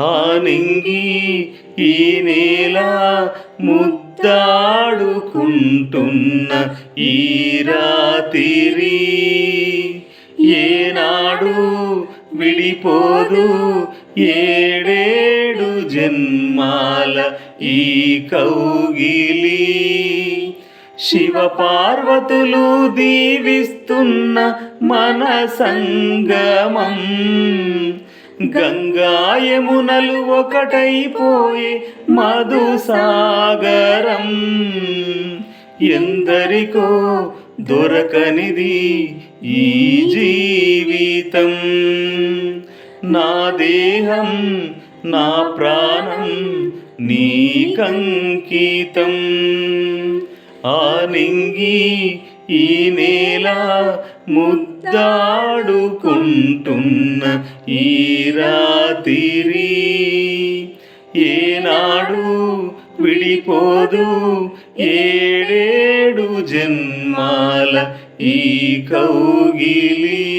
ఆనింగి ఈ నేల ముద్దాడుకుంటున్న ఈ రాత్రి ఏనాడు విడిపోదు ఏడేడు జన్మాల ఈ కౌగిలి. శివ పార్వతులు దీవిస్తున్న మన సంగమం గంగాయమునలు ఒకటైపోయే మధుసాగరం. ఎందరికో దొరకనిది ఈ జీవితం. నా దేహం నా ప్రాణం నీకంకితం. ఆనింగి ఈ నేల ముద్దాడుకుంటున్న ఈ రాత్రి ఏనాడు విడిపోదు ఏడేడు జన్మాల ఈ కౌగిలి.